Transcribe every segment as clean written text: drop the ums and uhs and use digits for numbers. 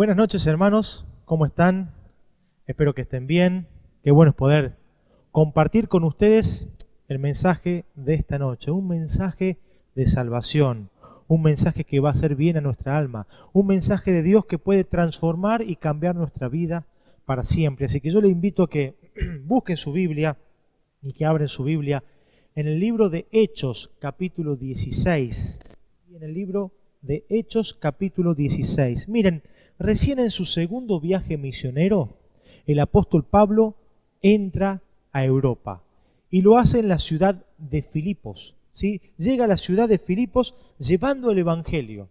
Buenas noches, hermanos, ¿cómo están? Espero que estén bien. Qué bueno es poder compartir con ustedes el mensaje de esta noche, un mensaje de salvación, un mensaje que va a hacer bien a nuestra alma, un mensaje de Dios que puede transformar y cambiar nuestra vida para siempre. Así que yo le invito a que busquen su Biblia y que abren su Biblia en el libro de Hechos, capítulo 16. Y en el libro de Hechos, capítulo 16. Miren, recién en su segundo viaje misionero, el apóstol Pablo entra a Europa y lo hace en la ciudad de Filipos, ¿sí? Llega a la ciudad de Filipos llevando el evangelio,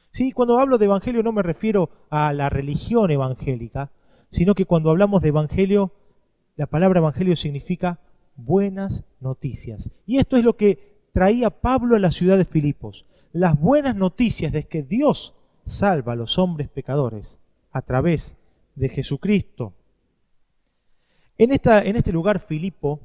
¿sí? Cuando hablo de evangelio no me refiero a la religión evangélica, sino que cuando hablamos de evangelio, la palabra evangelio significa buenas noticias. Y esto es lo que traía Pablo a la ciudad de Filipos, las buenas noticias de que Dios salva a los hombres pecadores a través de Jesucristo. En este lugar, Filipo,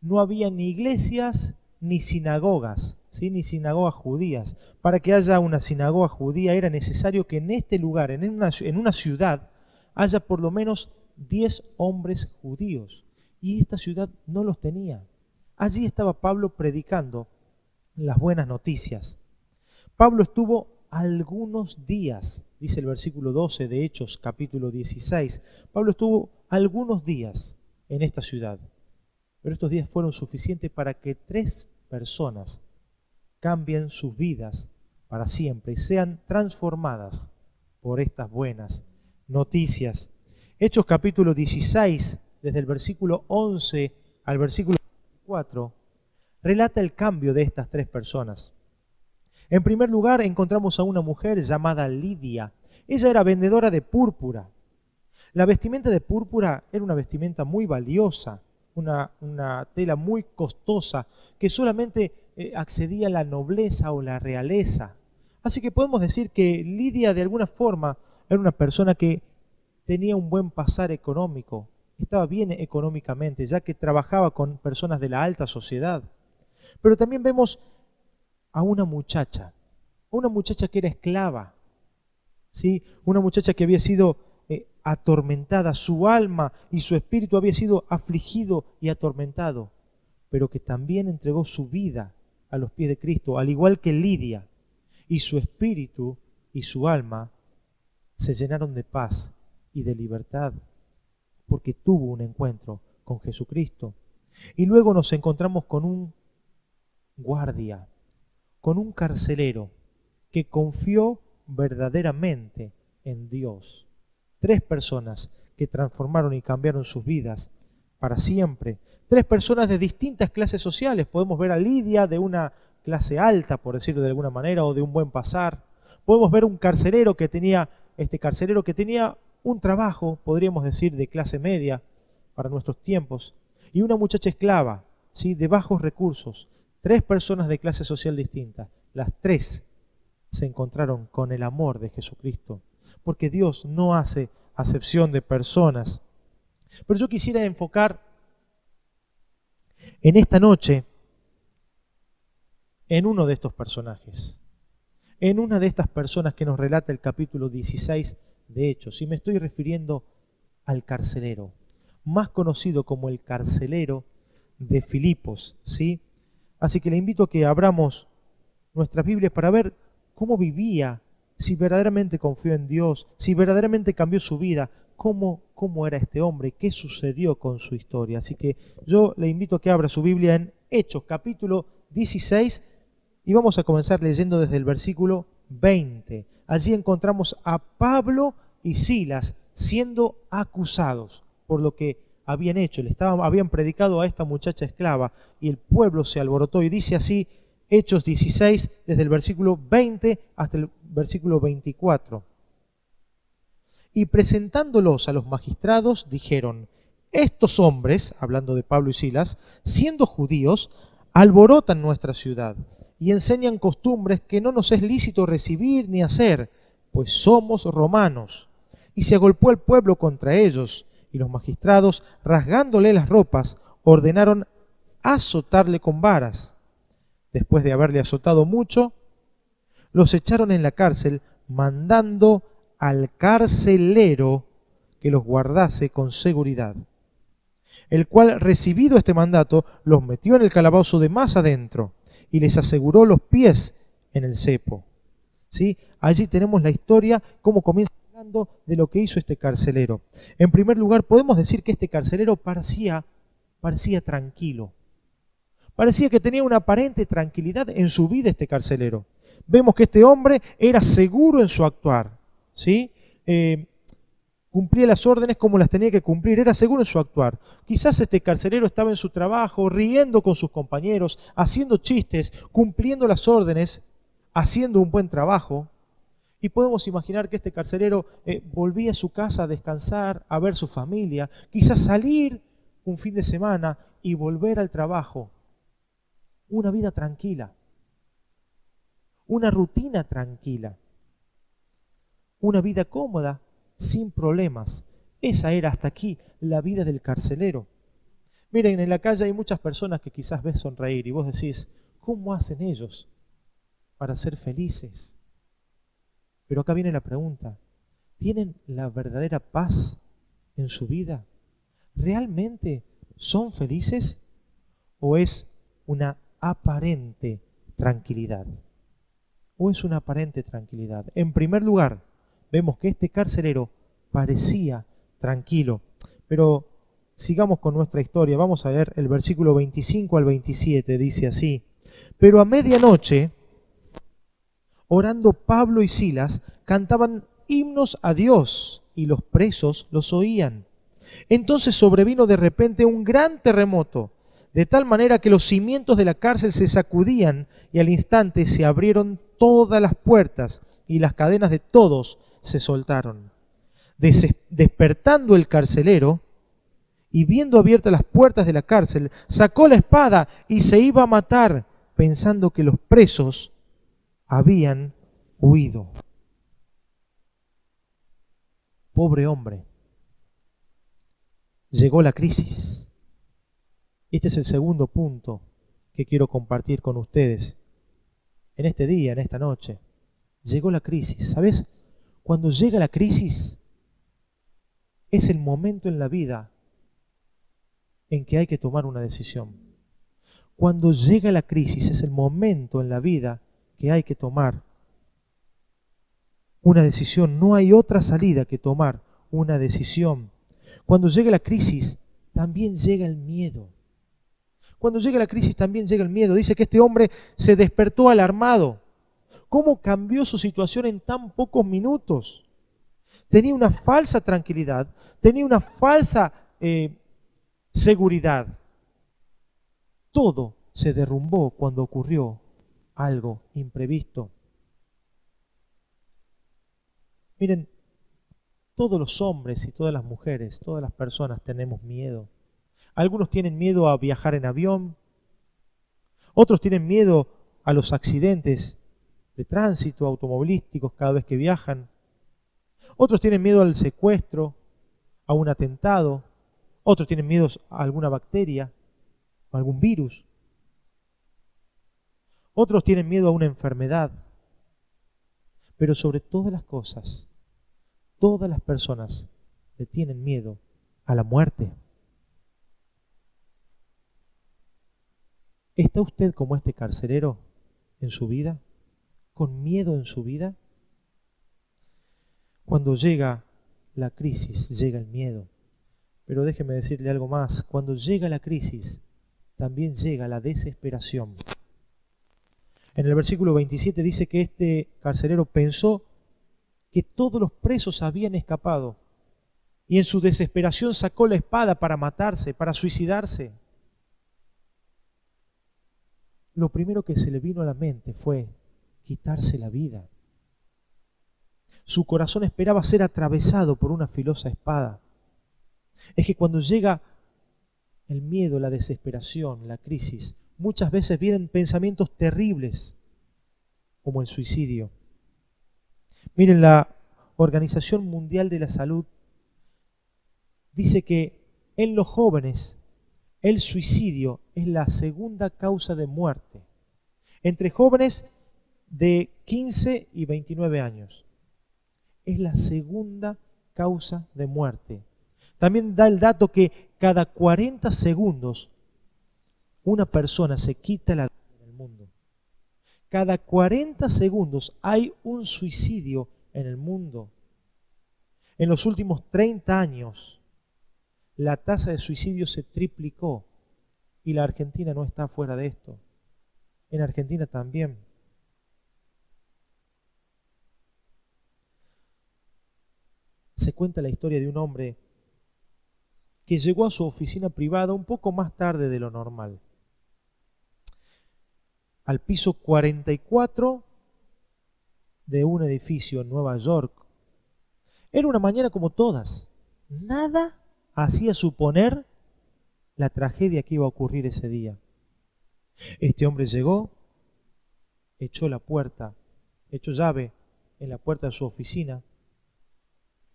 no había ni iglesias ni sinagogas, ¿sí? Ni sinagogas judías. Para que haya una sinagoga judía era necesario que en este lugar, en una ciudad, haya por lo menos 10 hombres judíos. Y esta ciudad no los tenía. Allí estaba Pablo predicando las buenas noticias. Pablo estuvo algunos días, dice el versículo 12 de Hechos, capítulo 16. Pablo estuvo algunos días en esta ciudad, pero estos días fueron suficientes para que 3 personas cambien sus vidas para siempre y sean transformadas por estas buenas noticias. Hechos capítulo 16, desde el versículo 11 al versículo 4, relata el cambio de estas 3 personas. En primer lugar, encontramos a una mujer llamada Lidia. Ella era vendedora de púrpura. La vestimenta de púrpura era una vestimenta muy valiosa, una tela muy costosa, que solamente accedía a la nobleza o la realeza. Así que podemos decir que Lidia de alguna forma era una persona que tenía un buen pasar económico, estaba bien económicamente, ya que trabajaba con personas de la alta sociedad. Pero también vemos a una muchacha que era esclava, ¿sí? Una muchacha que había sido atormentada, su alma y su espíritu había sido afligido y atormentado, pero que también entregó su vida a los pies de Cristo, al igual que Lidia, y su espíritu y su alma se llenaron de paz y de libertad, porque tuvo un encuentro con Jesucristo. Y luego nos encontramos con un guardia, con un carcelero que confió verdaderamente en Dios. 3 personas que transformaron y cambiaron sus vidas para siempre. 3 personas de distintas clases sociales. Podemos ver a Lidia de una clase alta, por decirlo de alguna manera, o de un buen pasar. Podemos ver un carcelero que tenía un trabajo, podríamos decir, de clase media para nuestros tiempos, y una muchacha esclava, ¿sí? De bajos recursos. 3 personas de clase social distintas. Las 3 se encontraron con el amor de Jesucristo, porque Dios no hace acepción de personas. Pero yo quisiera enfocar en esta noche en uno de estos personajes, en una de estas personas que nos relata el capítulo 16 de Hechos, y me estoy refiriendo al carcelero, más conocido como el carcelero de Filipos, ¿sí? Así que le invito a que abramos nuestras Biblias para ver cómo vivía, si verdaderamente confió en Dios, si verdaderamente cambió su vida, cómo era este hombre, qué sucedió con su historia. Así que yo le invito a que abra su Biblia en Hechos, capítulo 16, y vamos a comenzar leyendo desde el versículo 20. Allí encontramos a Pablo y Silas siendo acusados por lo que habían hecho. Habían predicado a esta muchacha esclava y el pueblo se alborotó. Y dice así Hechos 16, desde el versículo 20 hasta el versículo 24. Y presentándolos a los magistrados, dijeron: estos hombres, hablando de Pablo y Silas, siendo judíos, alborotan nuestra ciudad y enseñan costumbres que no nos es lícito recibir ni hacer, pues somos romanos. Y se agolpó el pueblo contra ellos, y los magistrados, rasgándole las ropas, ordenaron azotarle con varas. Después de haberle azotado mucho, los echaron en la cárcel, mandando al carcelero que los guardase con seguridad, el cual, recibido este mandato, los metió en el calabozo de más adentro y les aseguró los pies en el cepo. ¿Sí? Allí tenemos la historia, cómo comienza hablando de lo que hizo este carcelero. En primer lugar, podemos decir que este carcelero parecía tranquilo. Parecía que tenía una aparente tranquilidad en su vida este carcelero. Vemos que este hombre era seguro en su actuar, ¿sí? Cumplía las órdenes como las tenía que cumplir, era seguro en su actuar. Quizás este carcelero estaba en su trabajo, riendo con sus compañeros, haciendo chistes, cumpliendo las órdenes, haciendo un buen trabajo. Y podemos imaginar que este carcelero volvía a su casa a descansar, a ver su familia, quizás salir un fin de semana y volver al trabajo. Una vida tranquila, una rutina tranquila, una vida cómoda, sin problemas. Esa era hasta aquí la vida del carcelero. Miren, en la calle hay muchas personas que quizás ves sonreír y vos decís, ¿cómo hacen ellos para ser felices? Pero acá viene la pregunta, ¿tienen la verdadera paz en su vida? ¿Realmente son felices o es una aparente tranquilidad? ¿O es una aparente tranquilidad? En primer lugar, vemos que este carcelero parecía tranquilo. Pero sigamos con nuestra historia. Vamos a leer el versículo 25 al 27. Dice así: pero a medianoche, orando Pablo y Silas, cantaban himnos a Dios y los presos los oían. Entonces sobrevino de repente un gran terremoto, de tal manera que los cimientos de la cárcel se sacudían y al instante se abrieron todas las puertas y las cadenas de todos se soltaron. Despertando el carcelero y viendo abiertas las puertas de la cárcel, sacó la espada y se iba a matar, pensando que los presos habían huido. Pobre hombre. Llegó la crisis. Este es el segundo punto que quiero compartir con ustedes en este día, en esta noche. Llegó la crisis. ¿Sabes? Cuando llega la crisis, es el momento en la vida en que hay que tomar una decisión. Cuando llega la crisis, es el momento en la vida que hay que tomar una decisión. No hay otra salida que tomar una decisión. Cuando llega la crisis, también llega el miedo. Cuando llega la crisis también llega el miedo. Dice que este hombre se despertó alarmado. ¿Cómo cambió su situación en tan pocos minutos? Tenía una falsa tranquilidad, tenía una falsa seguridad. Todo se derrumbó cuando ocurrió algo imprevisto. Miren, todos los hombres y todas las mujeres, todas las personas tenemos miedo. Algunos tienen miedo a viajar en avión, otros tienen miedo a los accidentes de tránsito automovilísticos cada vez que viajan, otros tienen miedo al secuestro, a un atentado, otros tienen miedo a alguna bacteria, a algún virus, otros tienen miedo a una enfermedad, pero sobre todas las cosas, todas las personas le tienen miedo a la muerte. ¿Está usted como este carcelero en su vida? ¿Con miedo en su vida? Cuando llega la crisis, llega el miedo. Pero déjeme decirle algo más. Cuando llega la crisis, también llega la desesperación. En el versículo 27 dice que este carcelero pensó que todos los presos habían escapado y en su desesperación sacó la espada para matarse, para suicidarse. Lo primero que se le vino a la mente fue quitarse la vida. Su corazón esperaba ser atravesado por una filosa espada. Es que cuando llega el miedo, la desesperación, la crisis, muchas veces vienen pensamientos terribles, como el suicidio. Miren, la Organización Mundial de la Salud dice que en los jóvenes el suicidio es la segunda causa de muerte entre jóvenes de 15 y 29 años. Es la segunda causa de muerte. También da el dato que cada 40 segundos una persona se quita la vida en el mundo. Cada 40 segundos hay un suicidio en el mundo. En los últimos 30 años, la tasa de suicidio se triplicó y la Argentina no está fuera de esto. En Argentina también. Se cuenta la historia de un hombre que llegó a su oficina privada un poco más tarde de lo normal. Al piso 44 de un edificio en Nueva York. Era una mañana como todas. Nada hacía suponer la tragedia que iba a ocurrir ese día. Este hombre llegó, echó llave en la puerta de su oficina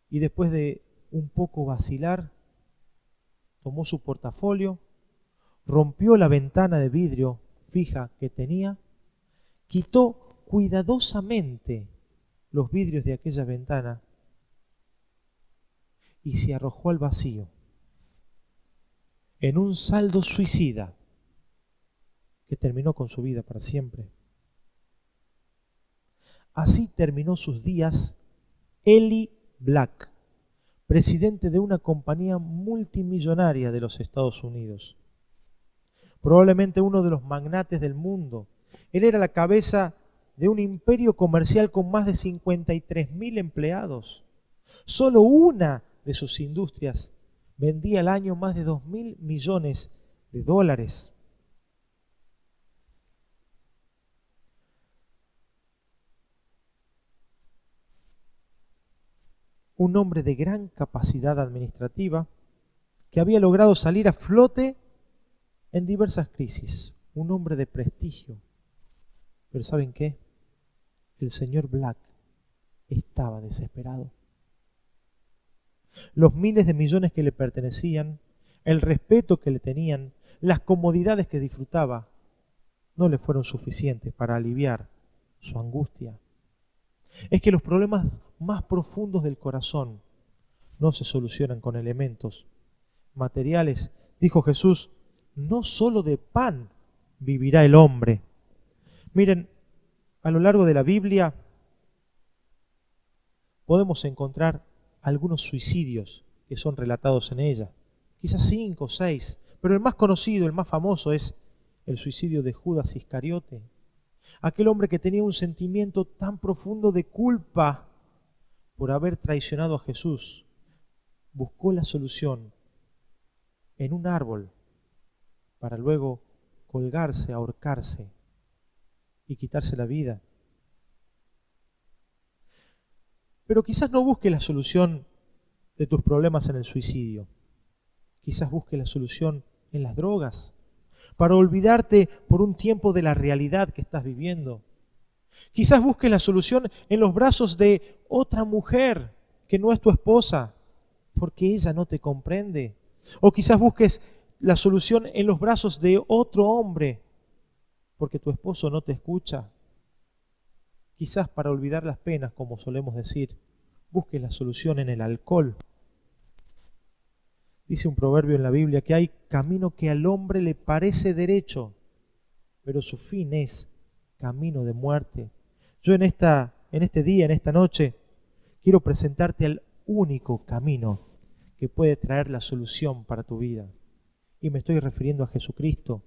y después de un poco vacilar, tomó su portafolio, rompió la ventana de vidrio fija que tenía, quitó cuidadosamente los vidrios de aquella ventana y se arrojó al vacío en un saldo suicida que terminó con su vida para siempre. Así terminó sus días Eli Black, presidente de una compañía multimillonaria de los Estados Unidos. Probablemente uno de los magnates del mundo. Él era la cabeza de un imperio comercial con más de 53.000 empleados. Solo una de sus industrias vendía al año más de 2.000 millones de dólares. Un hombre de gran capacidad administrativa que había logrado salir a flote en diversas crisis. Un hombre de prestigio. Pero ¿saben qué? El señor Black estaba desesperado. Los miles de millones que le pertenecían, el respeto que le tenían, las comodidades que disfrutaba, no le fueron suficientes para aliviar su angustia. Es que los problemas más profundos del corazón no se solucionan con elementos materiales. Dijo Jesús, no solo de pan vivirá el hombre. Miren, a lo largo de la Biblia podemos encontrar algunos suicidios que son relatados en ella. Quizás 5 o 6, pero el más conocido, el más famoso es el suicidio de Judas Iscariote. Aquel hombre que tenía un sentimiento tan profundo de culpa por haber traicionado a Jesús, buscó la solución en un árbol para luego colgarse, ahorcarse y quitarse la vida. Pero quizás no busque la solución de tus problemas en el suicidio. Quizás busque la solución en las drogas, para olvidarte por un tiempo de la realidad que estás viviendo. Quizás busques la solución en los brazos de otra mujer que no es tu esposa, porque ella no te comprende. O quizás busques la solución en los brazos de otro hombre, porque tu esposo no te escucha. Quizás para olvidar las penas, como solemos decir, busques la solución en el alcohol. Dice un proverbio en la Biblia que hay camino que al hombre le parece derecho, pero su fin es camino de muerte. Yo en este día, en esta noche, quiero presentarte al único camino que puede traer la solución para tu vida. Y me estoy refiriendo a Jesucristo.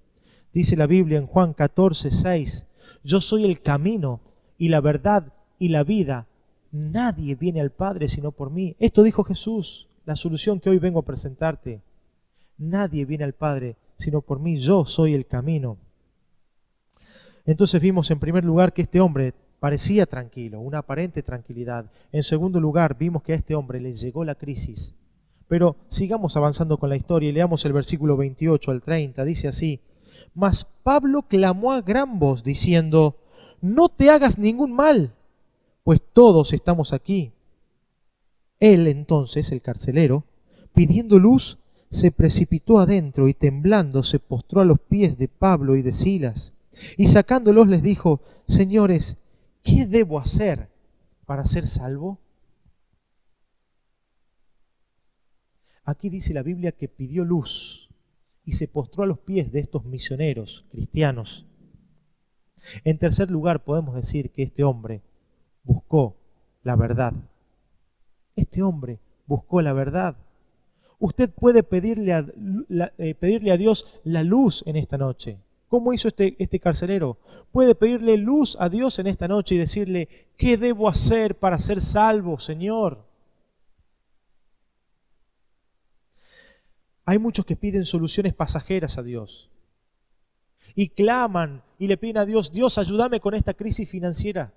Dice la Biblia en Juan 14:6, yo soy el camino y la verdad y la vida. Nadie viene al Padre sino por mí. Esto dijo Jesús. La solución que hoy vengo a presentarte. Nadie viene al Padre sino por mí. Yo soy el camino. Entonces vimos en primer lugar que este hombre parecía tranquilo, una aparente tranquilidad. En segundo lugar vimos que a este hombre le llegó la crisis. Pero sigamos avanzando con la historia y leamos el versículo 28 al 30. Dice así, mas Pablo clamó a gran voz diciendo, no te hagas ningún mal, pues todos estamos aquí. Él entonces, el carcelero, pidiendo luz, se precipitó adentro y temblando se postró a los pies de Pablo y de Silas. Y sacándolos les dijo, señores, ¿qué debo hacer para ser salvo? Aquí dice la Biblia que pidió luz y se postró a los pies de estos misioneros cristianos. En tercer lugar, podemos decir que este hombre buscó la verdad. Este hombre buscó la verdad. Usted puede pedirle a Dios la luz en esta noche. ¿Cómo hizo este carcelero? Puede pedirle luz a Dios en esta noche y decirle, ¿qué debo hacer para ser salvo, Señor? Hay muchos que piden soluciones pasajeras a Dios y claman y le piden a Dios, Dios, ayúdame con esta crisis financiera.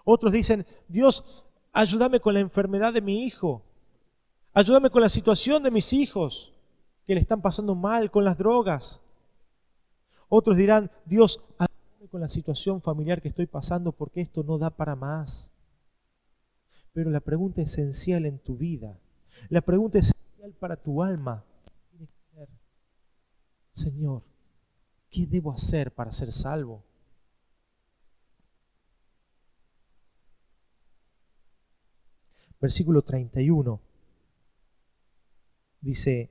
Otros dicen, Dios, ayúdame con la enfermedad de mi hijo. Ayúdame con la situación de mis hijos que le están pasando mal con las drogas. Otros dirán, Dios, ayúdame con la situación familiar que estoy pasando porque esto no da para más. Pero la pregunta esencial en tu vida, la pregunta esencial para tu alma, tiene que ser, Señor, ¿qué debo hacer para ser salvo? Versículo 31 dice,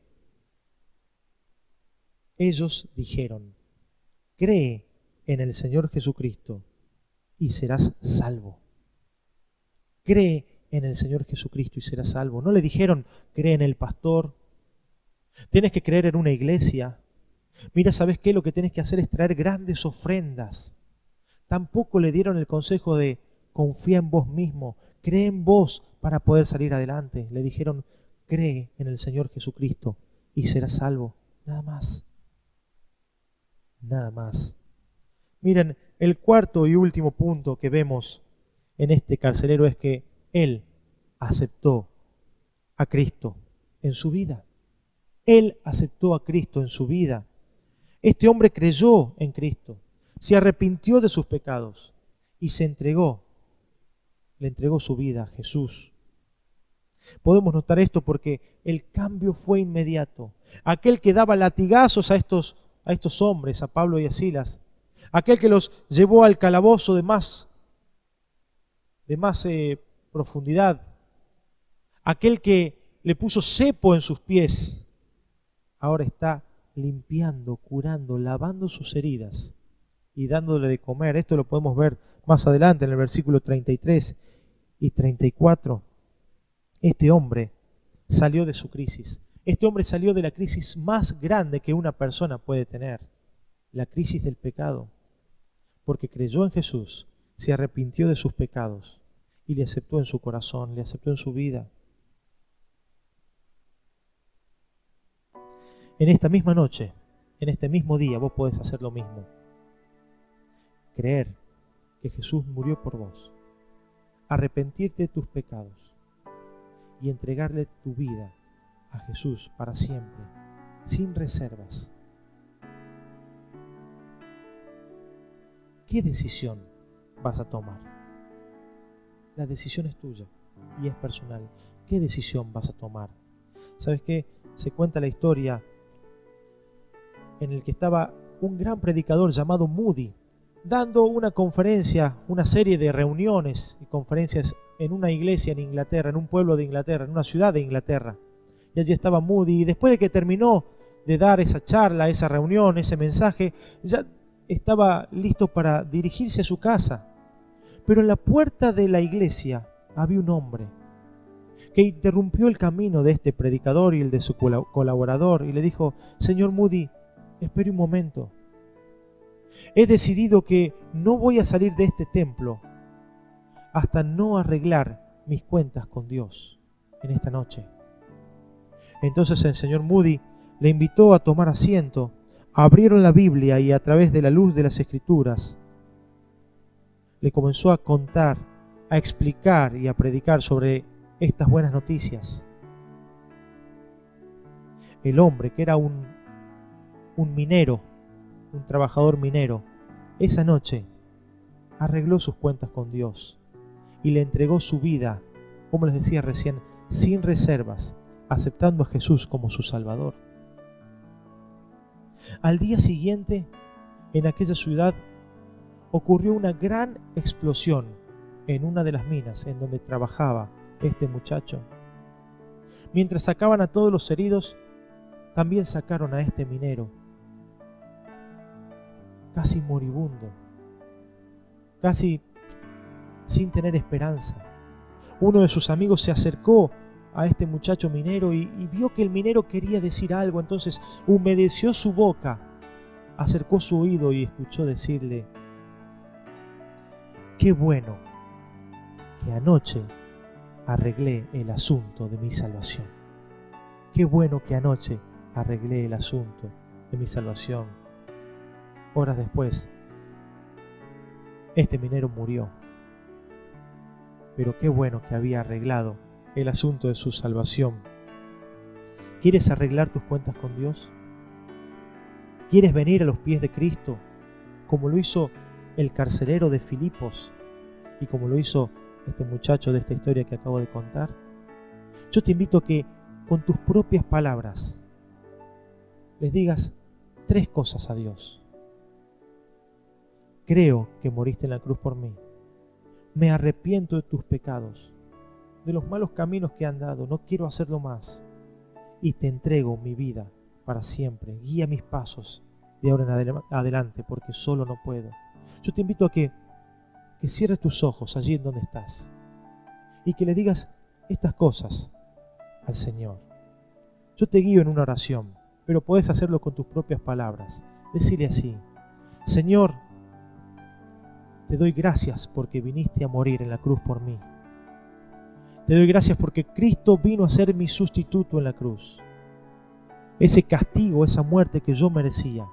ellos dijeron, cree en el Señor Jesucristo y serás salvo. Cree en el Señor Jesucristo y serás salvo. No le dijeron, cree en el pastor, tienes que creer en una iglesia. Mira, ¿sabes qué? Lo que tienes que hacer es traer grandes ofrendas. Tampoco le dieron el consejo de confía en vos mismo, cree en vos para poder salir adelante. Le dijeron, cree en el Señor Jesucristo y serás salvo. Nada más. Nada más. Miren, el cuarto y último punto que vemos en este carcelero es que él aceptó a Cristo en su vida. Él aceptó a Cristo en su vida. Este hombre creyó en Cristo, se arrepintió de sus pecados y se entregó. Le entregó su vida a Jesús. Podemos notar esto porque el cambio fue inmediato. Aquel que daba latigazos a estos hombres, a Pablo y a Silas, aquel que los llevó al calabozo de más profundidad, aquel que le puso cepo en sus pies, ahora está limpiando, curando, lavando sus heridas y dándole de comer. Esto lo podemos ver más adelante en el versículo 33 y 34. Este hombre salió de su crisis. Este hombre salió de la crisis más grande que una persona puede tener, la crisis del pecado, porque creyó en Jesús, se arrepintió de sus pecados y le aceptó en su corazón, le aceptó en su vida. En esta misma noche, en este mismo día, vos podés hacer lo mismo. Creer que Jesús murió por vos, arrepentirte de tus pecados y entregarle tu vida a Jesús para siempre, sin reservas. ¿Qué decisión vas a tomar? La decisión es tuya y es personal. ¿Qué decisión vas a tomar? ¿Sabes qué? Se cuenta la historia en el que estaba un gran predicador llamado Moody, dando una conferencia, una serie de reuniones y conferencias en una iglesia en Inglaterra, en un pueblo de Inglaterra, en una ciudad de Inglaterra. Y allí estaba Moody, y después de que terminó de dar esa charla, esa reunión, ese mensaje, ya estaba listo para dirigirse a su casa. Pero en la puerta de la iglesia había un hombre que interrumpió el camino de este predicador y el de su colaborador y le dijo, señor Moody, espere un momento. He decidido que no voy a salir de este templo hasta no arreglar mis cuentas con Dios en esta noche. Entonces el señor Moody le invitó a tomar asiento, abrieron la Biblia y a través de la luz de las Escrituras le comenzó a contar, a explicar y a predicar sobre estas buenas noticias. El hombre, que era un minero, un trabajador minero, esa noche arregló sus cuentas con Dios y le entregó su vida, como les decía recién, sin reservas, aceptando a Jesús como su Salvador. Al día siguiente, en aquella ciudad, ocurrió una gran explosión en una de las minas en donde trabajaba este muchacho. Mientras sacaban a todos los heridos, también sacaron a este minero, casi moribundo, casi sin tener esperanza. Uno de sus amigos se acercó a este muchacho minero y vio que el minero quería decir algo, entonces humedeció su boca, acercó su oído y escuchó decirle: qué bueno que anoche arreglé el asunto de mi salvación. Qué bueno que anoche arreglé el asunto de mi salvación. Horas después, este minero murió. Pero qué bueno que había arreglado el asunto de su salvación. ¿Quieres arreglar tus cuentas con Dios? ¿Quieres venir a los pies de Cristo, como lo hizo el carcelero de Filipos y como lo hizo este muchacho de esta historia que acabo de contar? Yo te invito a que con tus propias palabras les digas 3 cosas a Dios. Creo que moriste en la cruz por mí. Me arrepiento de tus pecados, de los malos caminos que he andado, no quiero hacerlo más. Y te entrego mi vida para siempre. Guía mis pasos de ahora en adelante, porque solo no puedo. Yo te invito a que cierres tus ojos allí en donde estás y que le digas estas cosas al Señor. Yo te guío en una oración, pero puedes hacerlo con tus propias palabras. Decile así: Señor, te doy gracias porque viniste a morir en la cruz por mí. Te doy gracias porque Cristo vino a ser mi sustituto en la cruz. Ese castigo, esa muerte que yo merecía.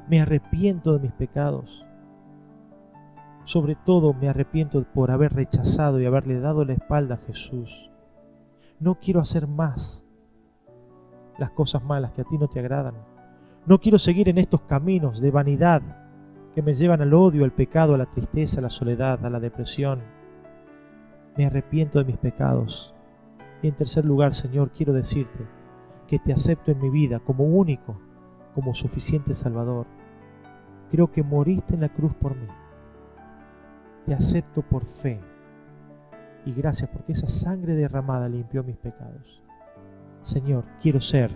Me arrepiento de mis pecados. Sobre todo me arrepiento por haber rechazado y haberle dado la espalda a Jesús. No quiero hacer más las cosas malas que a ti no te agradan. No quiero seguir en estos caminos de vanidad que me llevan al odio, al pecado, a la tristeza, a la soledad, a la depresión. Me arrepiento de mis pecados. Y en tercer lugar, Señor, quiero decirte que te acepto en mi vida como único, como suficiente Salvador. Creo que moriste en la cruz por mí. Te acepto por fe. Y gracias porque esa sangre derramada limpió mis pecados. Señor, quiero ser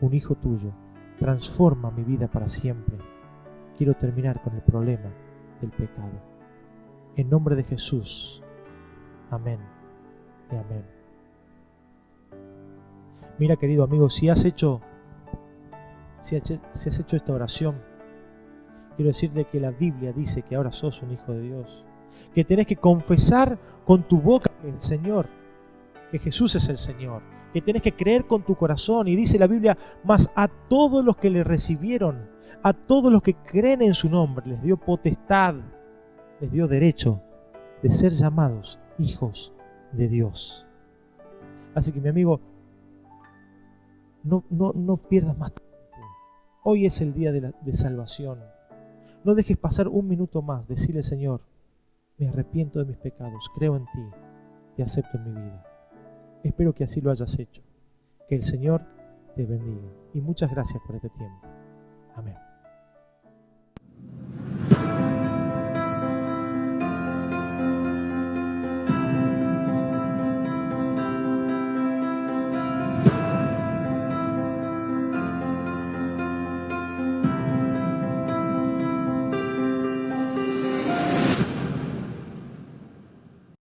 un hijo tuyo. Transforma mi vida para siempre. Quiero terminar con el problema del pecado. En nombre de Jesús. Amén y amén. Mira, querido amigo, si has hecho esta oración, quiero decirte que la Biblia dice que ahora sos un hijo de Dios, que tenés que confesar con tu boca que el Señor, que Jesús es el Señor, que tenés que creer con tu corazón. Y dice la Biblia: mas a todos los que le recibieron, a todos los que creen en su nombre, les dio potestad, les dio derecho de ser llamados hijos de Dios. Así que, mi amigo, no pierdas más tiempo. Hoy es el día de salvación. No dejes pasar un minuto más. Decile: Señor, me arrepiento de mis pecados, creo en ti, te acepto en mi vida. Espero que así lo hayas hecho. Que el Señor te bendiga. Y muchas gracias por este tiempo. Amén.